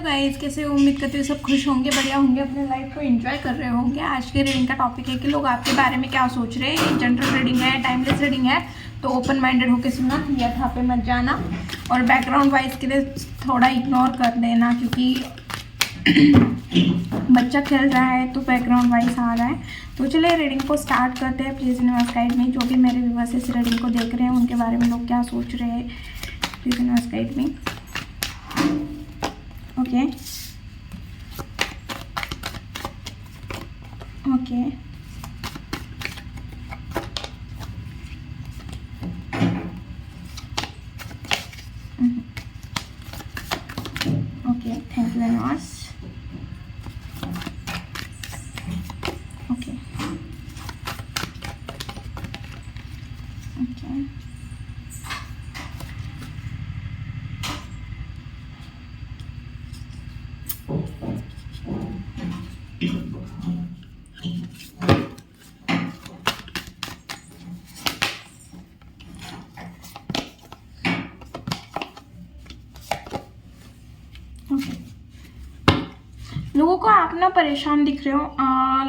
Guys, कैसे हो? उम्मीद करती हूँ सब खुश होंगे, बढ़िया होंगे, अपने लाइफ को एंजॉय कर रहे होंगे। आज के रीडिंग का टॉपिक है कि लोग आपके बारे में क्या सोच रहे हैं। जनरल रीडिंग है, टाइमलेस रीडिंग है, तो ओपन माइंडेड होकर सुनना, यथा पे मत जाना। और बैकग्राउंड वॉइस के लिए थोड़ा इग्नोर कर देना, क्योंकि बच्चा खेल रहा है तो बैकग्राउंड वॉइस आ रहा है। तो चलिए रीडिंग को स्टार्ट करते हैं। प्लीज़ यूनिवर्स गाइड में, जो भी मेरे व्यूअर्स इस रीडिंग को देख रहे हैं उनके बारे में लोग क्या सोच रहे हैं, प्लीज़ यूनिवर्स गाइड में। Okay okay okay, thank you universe. Okay okay लोगों को आप ना परेशान दिख रहे हो।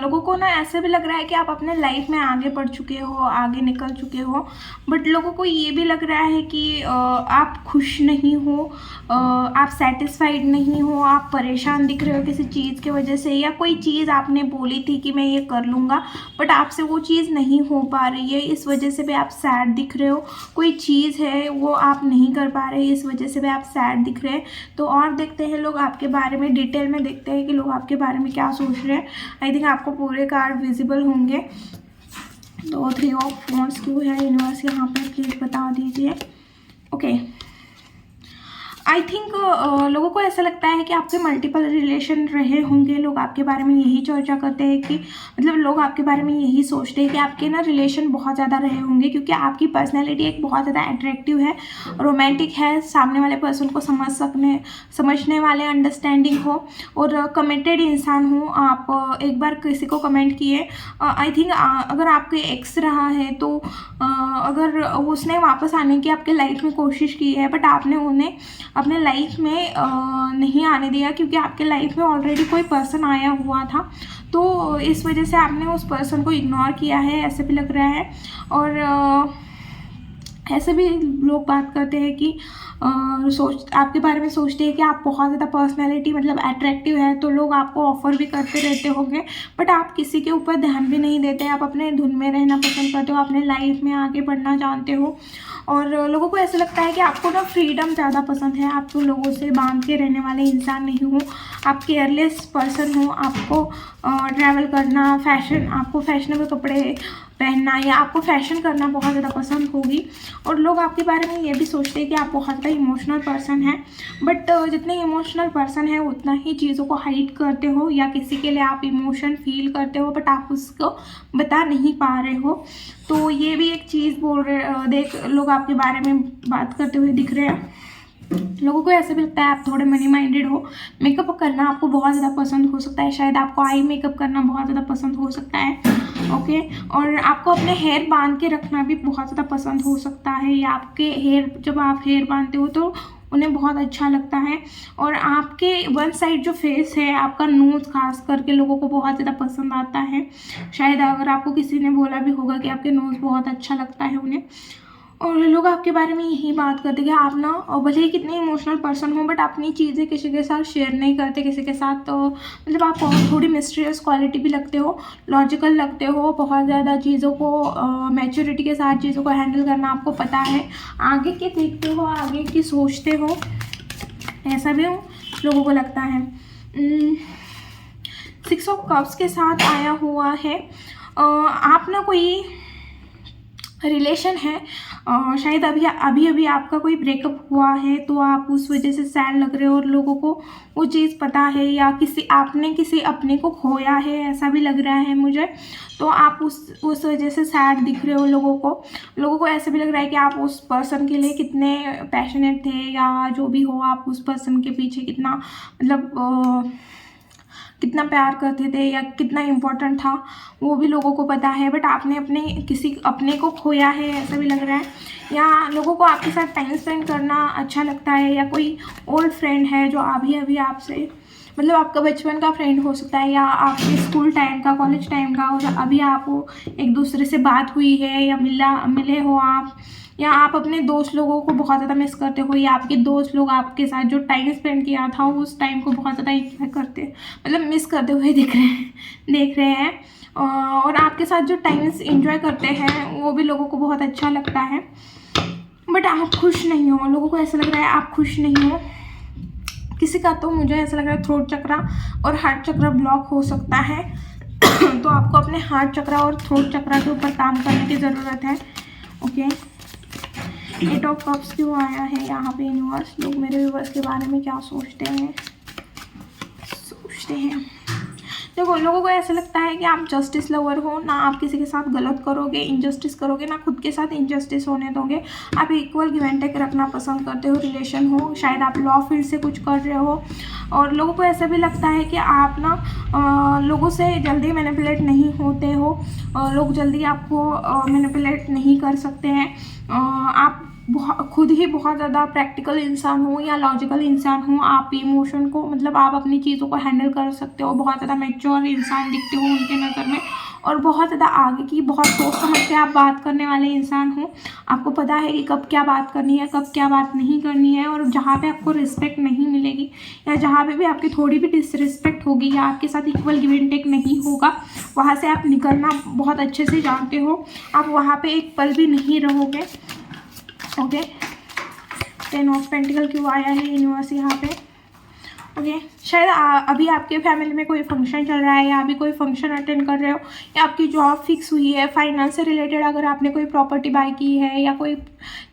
लोगों को ना ऐसे भी लग रहा है कि आप अपने लाइफ में आगे बढ़ चुके हो, आगे निकल चुके हो। बट लोगों को ये भी लग रहा है कि आप खुश नहीं हो, आप सेटिस्फाइड नहीं हो, आप परेशान दिख रहे हो किसी चीज़ की वजह से, या कोई चीज़ आपने बोली थी कि मैं ये कर लूँगा बट आपसे वो चीज़ नहीं हो पा रही है, इस वजह से भी आप सैड दिख रहे हो। कोई चीज़ है वो आप नहीं कर पा रहे, इस वजह से भी आप सैड दिख रहे हैं। तो और देखते हैं लोग आपके बारे में, डिटेल में देखते हैं कि लोग आपके बारे में क्या सोच रहे हैं। आई थिंक आपको पूरे कार्ड विजिबल होंगे। तो 3 ऑफ वॉन्ड्स क्यों है यूनिवर्स यहाँ पे, प्लीज़ बता दीजिए। ओके, आई थिंक लोगों को ऐसा लगता है कि आपके मल्टीपल रिलेशन रहे होंगे। लोग आपके बारे में यही चर्चा करते हैं कि मतलब लोग आपके बारे में यही सोचते हैं कि आपके ना रिलेशन बहुत ज़्यादा रहे होंगे, क्योंकि आपकी पर्सनैलिटी एक बहुत ज़्यादा अट्रैक्टिव है, रोमांटिक है, सामने वाले पर्सन को समझने वाले, अंडरस्टैंडिंग हो और कमिटेड इंसान हो। आप एक बार किसी को कमेंट किए, आई थिंक अगर आपके एक्स रहा है तो अगर उसने वापस आने की आपके लाइफ में कोशिश की है बट आपने उन्हें अपने लाइफ में नहीं आने दिया, क्योंकि आपके लाइफ में ऑलरेडी कोई पर्सन आया हुआ था। तो इस वजह से आपने उस पर्सन को इग्नोर किया है, ऐसे भी लग रहा है। और ऐसे भी लोग बात करते हैं कि आपके बारे में सोचते हैं कि आप बहुत ज़्यादा पर्सनैलिटी मतलब अट्रैक्टिव है, तो लोग आपको ऑफ़र भी करते रहते होंगे बट आप किसी के ऊपर ध्यान भी नहीं देते। आप अपने धुन में रहना पसंद करते हो, अपने लाइफ में आगे बढ़ना जानते हो। और लोगों को ऐसा लगता है कि आपको ना फ्रीडम ज़्यादा पसंद है, आप तो लोगों से बांध के रहने वाले इंसान नहीं हो, आप केयरलेस पर्सन हो। आपको ट्रैवल करना, आपको फैशनेबल कपड़े पहनना या आपको फैशन करना बहुत ज़्यादा पसंद होगी। और लोग आपके बारे में ये भी सोचते हैं कि आप बहुत ज़्यादा इमोशनल पर्सन हैं, बट जितने इमोशनल पर्सन है उतना ही चीज़ों को हाइड करते हो, या किसी के लिए आप इमोशन फील करते हो बट आप उसको बता नहीं पा रहे हो। तो ये भी एक चीज़ बोल रहे लोग आपके बारे में बात करते हुए दिख रहे हैं। लोगों को ऐसे भी लगता है आप थोड़े मनी माइंडेड हो, मेकअप करना आपको बहुत ज़्यादा पसंद हो सकता है, शायद आपको आई मेकअप करना बहुत ज़्यादा पसंद हो सकता है। ओके, और आपको अपने हेयर बांध के रखना भी बहुत ज़्यादा पसंद हो सकता है, या आपके हेयर जब आप हेयर बांधते हो तो उन्हें बहुत अच्छा लगता है। और आपके वन साइड जो फेस है, आपका नोज़ खास करके लोगों को बहुत ज़्यादा पसंद आता है। शायद अगर आपको किसी ने बोला भी होगा कि आपके नोज़ बहुत अच्छा लगता है उन्हें। और लोग आपके बारे में यही बात करते हैं कि आप ना, और भले ही कितने इमोशनल पर्सन हो बट अपनी चीज़ें किसी के साथ शेयर नहीं करते किसी के साथ। तो मतलब आप थोड़ी मिस्टीरियस क्वालिटी भी लगते हो, लॉजिकल लगते हो, बहुत ज़्यादा चीज़ों को मैच्योरिटी के साथ चीज़ों को हैंडल करना आपको पता है, आगे के देखते हो, आगे की सोचते हो, ऐसा भी लोगों को लगता है। 6 ऑफ कप्स के साथ आया हुआ है। आप ना कोई रिलेशन है, शायद अभी आपका कोई ब्रेकअप हुआ है, तो आप उस वजह से सैड लग रहे हो और लोगों को वो चीज़ पता है, या आपने किसी अपने को खोया है, ऐसा भी लग रहा है मुझे। तो आप उस वजह से सैड दिख रहे हो। लोगों को ऐसा भी लग रहा है कि आप उस पर्सन के लिए कितने पैशनेट थे, या जो भी हो, आप उस पर्सन के पीछे कितना मतलब कितना प्यार करते थे या कितना इम्पोर्टेंट था वो भी लोगों को पता है, बट आपने किसी अपने को खोया है ऐसा भी लग रहा है। या लोगों को आपके साथ टाइम स्पेंड करना अच्छा लगता है, या कोई ओल्ड फ्रेंड है जो अभी अभी आपसे मतलब आपका बचपन का फ्रेंड हो सकता है, या आपके स्कूल टाइम का, कॉलेज टाइम का, और अभी आपको एक दूसरे से बात हुई है या मिले हो आप, या आप अपने दोस्त लोगों को बहुत ज़्यादा मिस करते हो, या आपके दोस्त लोग आपके साथ जो टाइम स्पेंड किया था उस टाइम को बहुत ज़्यादा इंजॉय करते मतलब मिस करते हुए देख रहे हैं। और आपके साथ जो टाइम इंजॉय करते हैं वो भी लोगों को बहुत अच्छा लगता है, बट आप खुश नहीं हो। लोगों को ऐसा लग रहा है आप खुश नहीं हो। किसी का तो मुझे ऐसा लग रहा है थ्रोट चक्रा और हार्ट चक्रा ब्लॉक हो सकता है तो आपको अपने हार्ट चक्रा और थ्रोट चक्रा के ऊपर काम करने की ज़रूरत है। ओके, 8 ऑफ कप्स क्यों आया है यहाँ पे? यूनिवर्स, लोग मेरे व्यूवर्स के बारे में क्या सोचते हैं? देखो, लोगों को ऐसा लगता है कि आप जस्टिस लवर हो, ना आप किसी के साथ गलत करोगे, इनजस्टिस करोगे, ना खुद के साथ इनजस्टिस होने दोगे। आप इक्वल गिव एंड टेक रखना पसंद करते हो, रिलेशन हो, शायद आप लॉ फील्ड से कुछ कर रहे हो। और लोगों को ऐसा भी लगता है कि आप ना लोगों से जल्दी मैनिपुलेट नहीं होते हो, लोग जल्दी आपको मैनिपुलेट नहीं कर सकते हैं। आप खुद ही बहुत ज़्यादा प्रैक्टिकल इंसान हो या लॉजिकल इंसान हो, आप इमोशन को मतलब आप अपनी चीज़ों को हैंडल कर सकते हो, बहुत ज़्यादा मैच्योर इंसान दिखते हो उनके नज़र में, और बहुत ज़्यादा आगे की बहुत सोच समझ के आप बात करने वाले इंसान हो। आपको पता है कि कब क्या बात करनी है, कब क्या बात नहीं करनी है, और जहाँ पे आपको रिस्पेक्ट नहीं मिलेगी या जहाँ पे भी आपकी थोड़ी भी डिसरिस्पेक्ट होगी या आपके साथ इक्वल गिव एंड टेक नहीं होगा, वहाँ से आप निकलना बहुत अच्छे से जानते हो। आप वहाँ पे एक पल भी नहीं रहोगे। ओके, 10 ऑफ पेंटिकल क्यों आया है यूनिवर्स यहाँ पे? ओके, शायद अभी आपके फैमिली में कोई फंक्शन चल रहा है, या अभी कोई फंक्शन अटेंड कर रहे हो, या आपकी जॉब फिक्स हुई है, फाइनेंस से रिलेटेड अगर आपने कोई प्रॉपर्टी बाय की है या कोई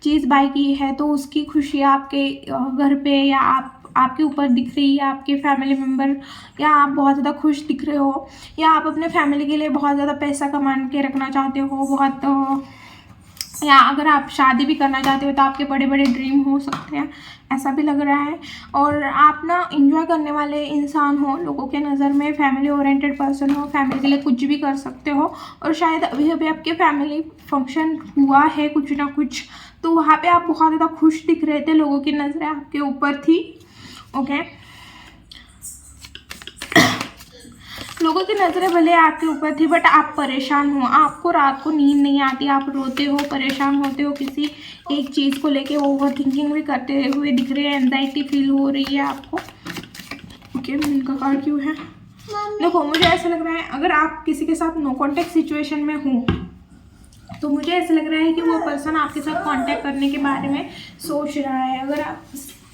चीज़ बाय की है तो उसकी खुशी आपके घर पे या आपके ऊपर दिख रही है, आपके फैमिली मेम्बर, या आप बहुत ज़्यादा खुश दिख रहे हो, या आप अपने फैमिली के लिए बहुत ज़्यादा पैसा कमा के रखना चाहते हो बहुत, या अगर आप शादी भी करना चाहते हो तो आपके बड़े बड़े ड्रीम हो सकते हैं, ऐसा भी लग रहा है। और आप ना इंजॉय करने वाले इंसान हो लोगों के नज़र में, फैमिली ओरिएंटेड पर्सन हो, फैमिली के लिए कुछ भी कर सकते हो। और शायद अभी अभी आपके फैमिली फंक्शन हुआ है कुछ ना कुछ, तो वहाँ पे आप बहुत ज़्यादा खुश दिख रहे थे, लोगों की नज़रें आपके ऊपर थी। ओके, लोगों की नज़रें भले आपके ऊपर थी, बट आप परेशान हो, आपको रात को नींद नहीं आती, आप रोते हो, परेशान होते हो किसी एक चीज़ को लेके, ओवर थिंकिंग भी करते हुए दिख रहे हैं, एंजाइटी फील हो रही है आपको। ओके, इनका कार्ड क्यों है? देखो, मुझे ऐसा लग रहा है अगर आप किसी के साथ नो कॉन्टैक्ट सिचुएशन में हो तो मुझे ऐसा लग रहा है कि वो पर्सन आपके साथ कांटेक्ट करने के बारे में सोच रहा है। अगर आप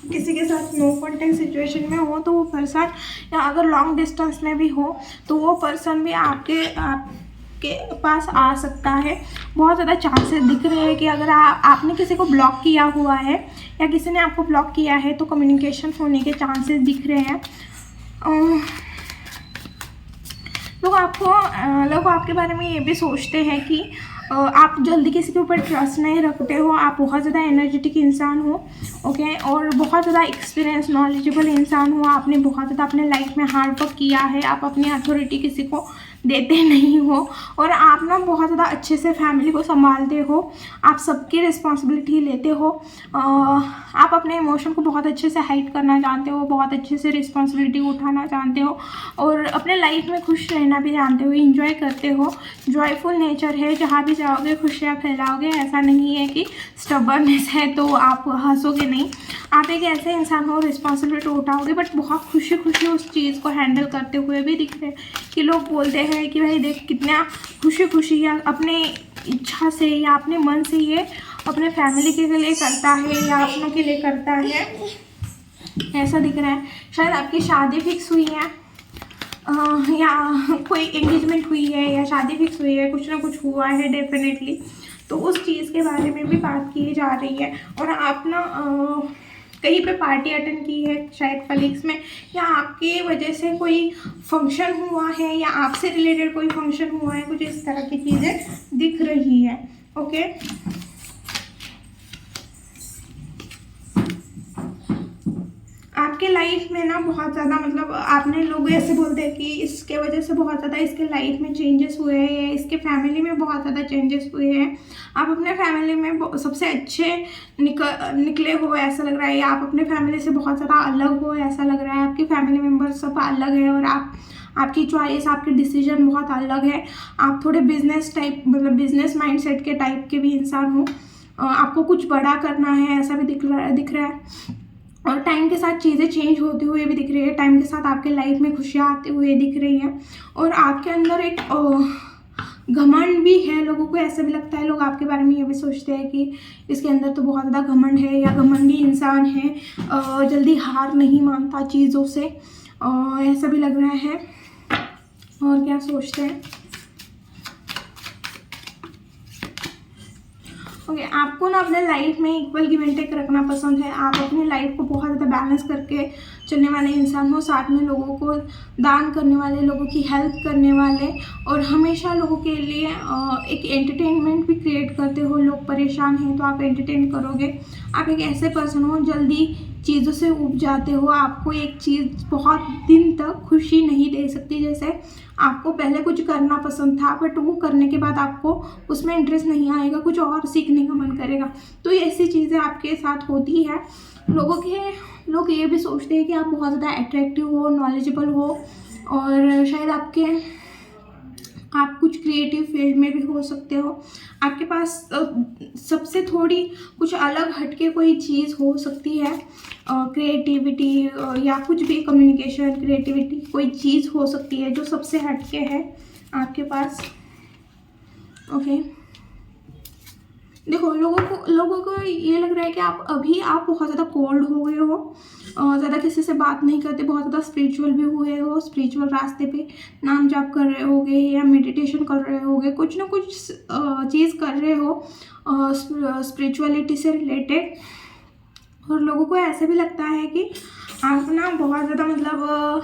किसी के साथ नो कॉन्टैक्ट सिचुएशन में हो तो वो पर्सन, या अगर लॉन्ग डिस्टेंस में भी हो तो वो पर्सन भी आपके पास आ सकता है। बहुत ज़्यादा चांसेस दिख रहे हैं कि अगर आपने किसी को ब्लॉक किया हुआ है या किसी ने आपको ब्लॉक किया है तो कम्युनिकेशन होने के चांसेस दिख रहे हैं। लोग आपके बारे में ये भी सोचते हैं कि आप जल्दी किसी के ऊपर ट्रस्ट नहीं रखते हो, आप बहुत ज़्यादा एनर्जेटिक इंसान हो। ओके, और बहुत ज़्यादा एक्सपीरियंस नॉलेजेबल इंसान हो, आपने बहुत ज़्यादा अपने लाइफ में हार्ड वर्क किया है, आप अपनी अथॉरिटी किसी को देते नहीं हो, और आप ना बहुत ज़्यादा अच्छे से फैमिली को संभालते हो, आप सबकी रिस्पॉन्सिबिलिटी लेते हो, आप अपने इमोशन को बहुत अच्छे से हाइड करना जानते हो, बहुत अच्छे से रिस्पॉन्सिबिलिटी उठाना जानते हो, और अपने लाइफ में खुश रहना भी जानते हो, इंजॉय करते हो, जॉयफुल नेचर है, जहाँ भी जाओगे खुशियाँ फैलाओगे। ऐसा नहीं है कि स्टबर्ननेस है तो आप हंसोगे नहीं, आप एक ऐसे इंसान हो रिस्पॉन्सिबिलिटी उठाओगे, बट बहुत खुशी खुशी उस चीज़ को हैंडल करते हुए भी दिख रहे कि लोग बोलते हैं कि भाई देख कितना खुशी खुशी या अपने इच्छा से या अपने मन से ये अपने फैमिली के लिए करता है या अपनों के लिए करता है, ऐसा दिख रहा है। शायद आपकी शादी फिक्स हुई है, या कोई एंगेजमेंट हुई है या शादी फिक्स हुई है, कुछ ना कुछ हुआ है डेफिनेटली, तो उस चीज़ के बारे में भी बात की जा रही है। और आप ना कहीं पे पार्टी अटेंड की है शायद कलीग्स में, या आपके वजह से कोई फंक्शन हुआ है, या आपसे रिलेटेड कोई फंक्शन हुआ है, कुछ इस तरह की चीज़ें दिख रही है। ओके, आपके लाइफ में ना बहुत ज़्यादा मतलब आपने लोग ऐसे बोलते हैं कि इसके वजह से बहुत ज़्यादा इसके लाइफ में चेंजेस हुए हैं या इसके फैमिली में बहुत ज़्यादा चेंजेस हुए हैं। आप अपने फैमिली में सबसे अच्छे निकले हो ऐसा लग रहा है, या आप अपने फैमिली से बहुत ज़्यादा अलग हो ऐसा लग रहा है। आपके फैमिली मेम्बर सब अलग है और आपकी चॉइस, आपके डिसीजन बहुत अलग है। आप थोड़े बिजनेस टाइप मतलब बिजनेस माइंडसेट के टाइप के भी इंसान हो। आपको कुछ बड़ा करना है ऐसा भी दिख रहा है। और टाइम के साथ चीज़ें चेंज होती हुए भी दिख रही है। टाइम के साथ आपके लाइफ में खुशियाँ आती हुई दिख रही हैं और आपके अंदर एक घमंड भी है। लोगों को ऐसा भी लगता है, लोग आपके बारे में ये भी सोचते हैं कि इसके अंदर तो बहुत ज़्यादा घमंड है या घमंडी इंसान है, जल्दी हार नहीं मानता चीज़ों से, ऐसा भी लग रहा है। और क्या सोचते हैं? ओके, आपको ना अपने लाइफ में इक्वल गिव एंड टेक रखना पसंद है। आप अपनी लाइफ को बहुत ज़्यादा बैलेंस करके चलने वाले इंसान हो, साथ में लोगों को दान करने वाले, लोगों की हेल्प करने वाले और हमेशा लोगों के लिए एक एंटरटेनमेंट भी क्रिएट करते हो। लोग परेशान हैं तो आप एंटरटेन करोगे। आप एक ऐसे पर्सन हो जल्दी चीज़ों से ऊब जाते हो। आपको एक चीज़ बहुत दिन तक खुशी नहीं दे सकती। जैसे आपको पहले कुछ करना पसंद था बट वो करने के बाद आपको उसमें इंटरेस्ट नहीं आएगा, कुछ और सीखने का मन करेगा। तो ऐसी चीज़ें आपके साथ होती है। लोग ये भी सोचते हैं कि आप बहुत ज़्यादा अट्रैक्टिव हो, नॉलेजेबल हो और शायद आप कुछ क्रिएटिव फील्ड में भी हो सकते हो। आपके पास सबसे थोड़ी कुछ अलग हटके कोई चीज़ हो सकती है, क्रिएटिविटी या कुछ भी कम्युनिकेशन, क्रिएटिविटी कोई चीज़ हो सकती है जो सबसे हटके है आपके पास। ओके, देखो लोगों को ये लग रहा है कि आप बहुत ज़्यादा कोल्ड हो गए हो, ज़्यादा किसी से बात नहीं करते, बहुत ज़्यादा स्पिरिचुअल भी हुए हो, स्पिरिचुअल रास्ते पे नाम जाप कर रहे होगे या मेडिटेशन कर रहे होगे, कुछ ना कुछ चीज़ कर रहे हो स्पिरिचुअलिटी से रिलेटेड। और लोगों को ऐसे भी लगता है कि आप ना बहुत ज़्यादा मतलब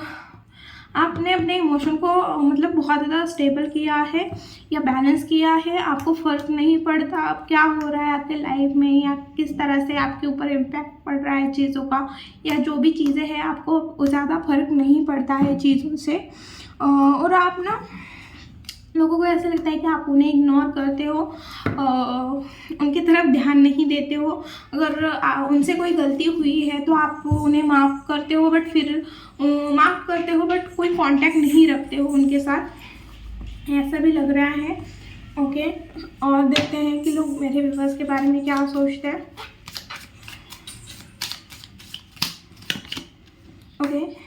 आपने अपने इमोशन को मतलब बहुत ज़्यादा स्टेबल किया है या बैलेंस किया है। आपको फ़र्क नहीं पड़ता अब क्या हो रहा है आपके लाइफ में या किस तरह से आपके ऊपर इम्पैक्ट पड़ रहा है चीज़ों का, या जो भी चीज़ें हैं आपको ज़्यादा फ़र्क नहीं पड़ता है चीज़ों से। और आप ना लोगों को ऐसा लगता है कि आप उन्हें इग्नोर करते हो, उनकी तरफ ध्यान नहीं देते हो। अगर उनसे कोई गलती हुई है तो आप उन्हें माफ़ करते हो बट कोई कांटेक्ट नहीं रखते हो उनके साथ, ऐसा भी लग रहा है। ओके, और देखते हैं कि लोग मेरे व्यूअर्स के बारे में क्या सोचते हैं। ओके,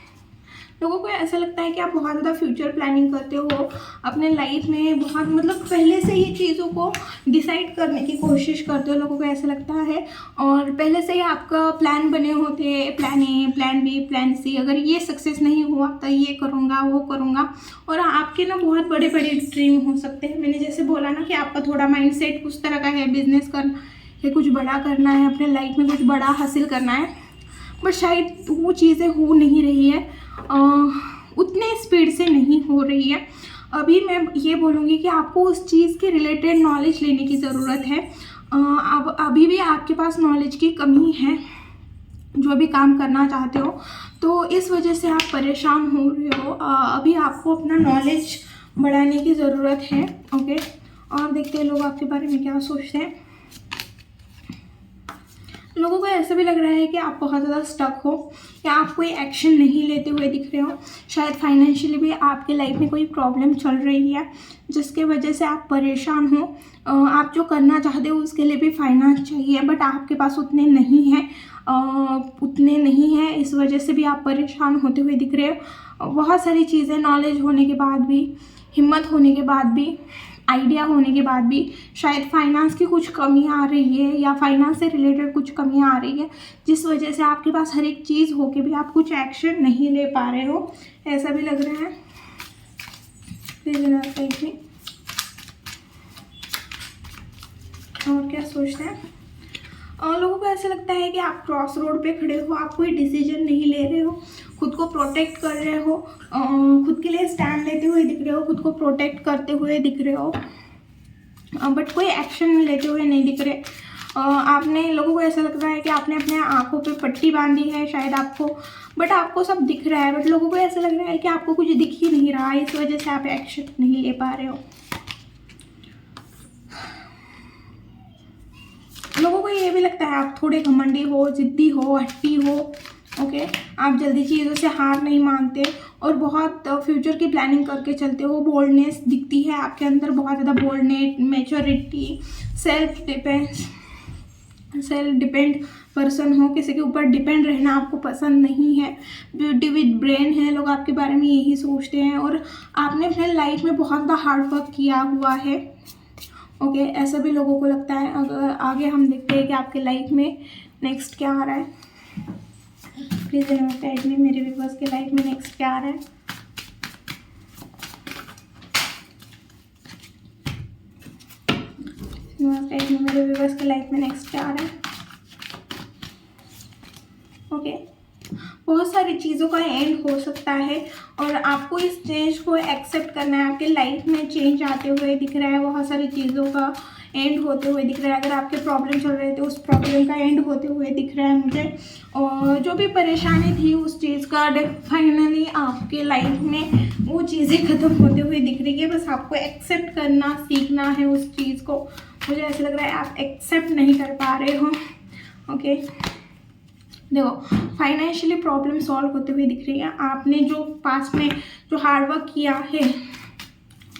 लोगों को ऐसा लगता है कि आप बहुत ज़्यादा फ्यूचर प्लानिंग करते हो अपने लाइफ में, बहुत मतलब पहले से ही चीज़ों को डिसाइड करने की कोशिश करते हो। लोगों को ऐसा लगता है और पहले से ही आपका प्लान बने होते हैं, plan A, plan B, plan C. अगर ये सक्सेस नहीं हुआ तो ये करूँगा, वो करूँगा। और आपके ना बहुत बड़े बड़े ड्रीम हो सकते हैं। मैंने जैसे बोला ना कि आपका थोड़ा माइंडसेट उस तरह का है, बिजनेस करना है, कुछ बड़ा करना है, अपने लाइफ में कुछ बड़ा हासिल करना है, बट शायद वो चीज़ें हो नहीं रही है, उतने स्पीड से नहीं हो रही है। अभी मैं ये बोलूँगी कि आपको उस चीज़ के रिलेटेड नॉलेज लेने की ज़रूरत है। अब अभी भी आपके पास नॉलेज की कमी है जो भी काम करना चाहते हो, तो इस वजह से आप परेशान हो रहे हो। अभी आपको अपना नॉलेज बढ़ाने की ज़रूरत है। ओके, और देखते हैं लोग आपके बारे में क्या सोचते हैं। लोगों को ऐसा भी लग रहा है कि आप बहुत ज़्यादा स्टक हो या आप कोई एक्शन नहीं लेते हुए दिख रहे हो। शायद फाइनेंशियली भी आपके लाइफ में कोई प्रॉब्लम चल रही है जिसके वजह से आप परेशान हो। आप जो करना चाहते हो उसके लिए भी फाइनेंस चाहिए बट आपके पास उतने नहीं हैं, इस वजह से भी आप परेशान होते हुए दिख रहे हो। बहुत सारी चीज़ें नॉलेज होने के बाद भी, हिम्मत होने के बाद भी, आइडिया होने के बाद भी शायद फाइनेंस की कुछ कमी आ रही है या फाइनेंस से रिलेटेड कुछ कमी आ रही है जिस वजह से आपके पास हर एक चीज़ हो के भी आप कुछ एक्शन नहीं ले पा रहे हो, ऐसा भी लग रहा है। और क्या सोचते हैं लोगों को ऐसा लगता है कि आप क्रॉस रोड पे खड़े हो, आप कोई डिसीजन नहीं ले रहे हो, खुद को प्रोटेक्ट कर रहे हो, खुद के लिए स्टैंड लेते हुए दिख रहे हो, खुद को प्रोटेक्ट करते हुए दिख रहे हो, बट कोई एक्शन लेते हुए नहीं दिख रहे। आपने लोगों को ऐसा लग रहा है कि आपने अपने आँखों पे पट्टी बांधी है शायद आपको, बट आपको सब दिख रहा है, बट लोगों को ऐसा लग रहा है कि आपको कुछ दिख ही नहीं रहा, इस वजह से आप एक्शन नहीं ले पा रहे हो। लोगों को ये भी लगता है आप थोड़े घमंडी हो, ज़िद्दी हो, हट्टी हो। ओके, आप जल्दी चीज़ों से हार नहीं मानते और बहुत फ्यूचर की प्लानिंग करके चलते हो। बोल्डनेस दिखती है आपके अंदर, बहुत ज़्यादा boldness, maturity, self depend person हो, किसी के ऊपर डिपेंड रहना आपको पसंद नहीं है। ब्यूटी विद ब्रेन है, लोग आपके बारे में यही सोचते हैं और आपने अपने लाइफ में बहुत ज़्यादा हार्ड वर्क किया हुआ है। ओके, ऐसा भी लोगों को लगता है। अगर आगे हम देखते हैं कि आपके लाइफ में नेक्स्ट क्या आ रहा है, प्लीज़ गाइड में मेरे व्यूअर्स के लाइफ में नेक्स्ट क्या आ रहा है। मेरे व्यूअर्स के लाइफ में नेक्स्ट क्या आ रहा है। ओके, बहुत सारी चीज़ों का एंड हो सकता है और आपको इस चेंज को एक्सेप्ट करना है। आपके लाइफ में चेंज आते हुए दिख रहा है, बहुत सारी चीज़ों का एंड होते हुए दिख रहा है। अगर आपके प्रॉब्लम चल रहे थे उस प्रॉब्लम का एंड होते हुए दिख रहा है मुझे, और जो भी परेशानी थी उस चीज़ का फाइनली आपके लाइफ में वो चीज़ें ख़त्म होते हुए दिख रही है। बस आपको एक्सेप्ट करना सीखना है उस चीज़ को। मुझे ऐसा लग रहा है आप एक्सेप्ट नहीं कर पा रहे हो। ओके, देखो, फाइनेंशियली प्रॉब्लम सॉल्व होते हुए दिख रही है। आपने जो पास्ट में जो हार्डवर्क किया है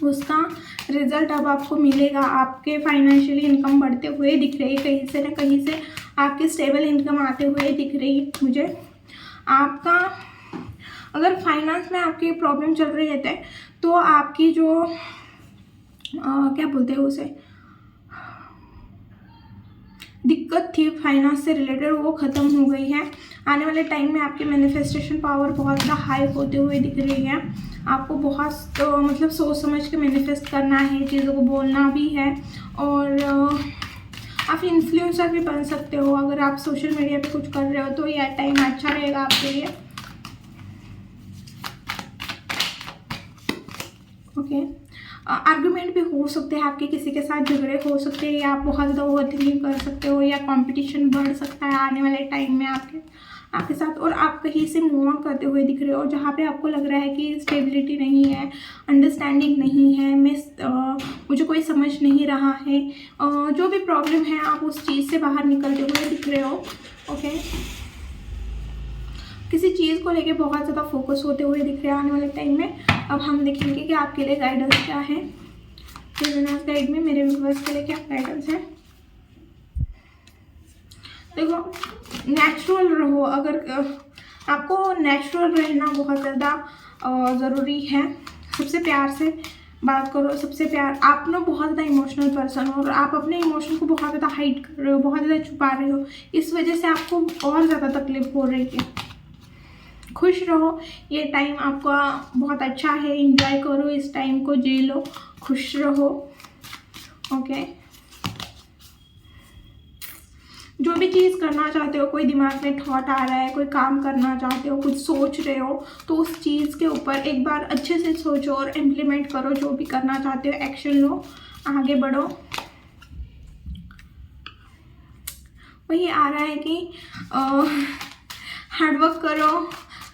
उसका रिजल्ट अब आपको मिलेगा। आपके फाइनेंशियली इनकम बढ़ते हुए दिख रही है, कहीं से ना कहीं से आपकी स्टेबल इनकम आते हुए दिख रही है मुझे। आपका अगर फाइनेंस में आपकी प्रॉब्लम चल रही है तो आपकी जो क्या बोलते हैं उसे, दिक्कत थी फाइनेंस से रिलेटेड, वो ख़त्म हो गई है। आने वाले टाइम में आपकी मैनिफेस्टेशन पावर बहुत ज़्यादा हाई होते हुए दिख रही है। आपको बहुत मतलब सोच समझ के मैनिफेस्ट करना है, चीज़ों को बोलना भी है और आप इन्फ्लुएंसर भी बन सकते हो। अगर आप सोशल मीडिया पे कुछ कर रहे हो तो यह टाइम अच्छा रहेगा आपके लिए। ओके, आर्गुमेंट भी हो सकते हैं आपके, किसी के साथ झगड़े हो सकते हैं या आप बहुत ज़्यादा ओवरथिंकिंग कर सकते हो या कंपटीशन बढ़ सकता है आने वाले टाइम में आपके साथ। और आप कहीं से मूव ऑन करते हुए दिख रहे हो जहाँ पे आपको लग रहा है कि स्टेबिलिटी नहीं है, अंडरस्टैंडिंग नहीं है, मुझे कोई समझ नहीं रहा है, जो भी प्रॉब्लम है आप उस चीज़ से बाहर निकलते हुए दिख रहे हो। ओके, किसी चीज़ को लेके बहुत ज़्यादा फोकस होते हुए दिख रहे हैं आने वाले टाइम में। अब हम देखेंगे कि आपके लिए गाइडेंस क्या है। गाइड में मेरे व्यूअर्स के लिए क्या गाइडेंस है। देखो, नेचुरल रहो। अगर आपको नेचुरल रहना बहुत ज़्यादा ज़रूरी है। सबसे प्यार से बात करो, सबसे प्यार। आप ना बहुत ज़्यादा इमोशनल पर्सन हो और आप अपने इमोशन को बहुत ज़्यादा हाइड कर रहे हो, बहुत ज़्यादा छुपा रहे हो, इस वजह से आपको और ज़्यादा तकलीफ हो रही है। खुश रहो, ये टाइम आपका बहुत अच्छा है, एंजॉय करो, इस टाइम को जी लो, खुश रहो। ओके, जो भी चीज़ करना चाहते हो, कोई दिमाग में थॉट आ रहा है, कोई काम करना चाहते हो, कुछ सोच रहे हो, तो उस चीज़ के ऊपर एक बार अच्छे से सोचो और इम्प्लीमेंट करो। जो भी करना चाहते हो एक्शन लो, आगे बढ़ो। वही आ रहा है कि हार्डवर्क करो,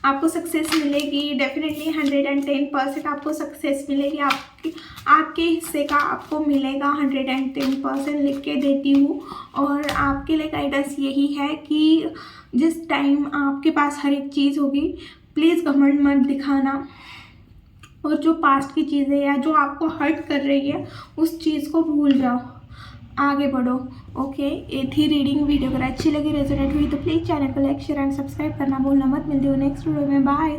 आपको सक्सेस मिलेगी। डेफिनेटली 110% आपको सक्सेस मिलेगी। आपके हिस्से का आपको मिलेगा 110% लिख के देती हूँ। और आपके लिए गाइडेंस यही है कि जिस टाइम आपके पास हर एक चीज़ होगी, प्लीज़ घमंड मत दिखाना और जो पास्ट की चीज़ें या जो आपको हर्ट कर रही है उस चीज़ को भूल जाओ, आगे बढ़ो। ओके, ये थी रीडिंग। वीडियो अगर अच्छी लगी, रेजोनेट हुई तो प्लीज़ चैनल को लाइक शेयर एंड सब्सक्राइब करना भूलना मत। मिलती हूँ नेक्स्ट वीडियो में। बाय।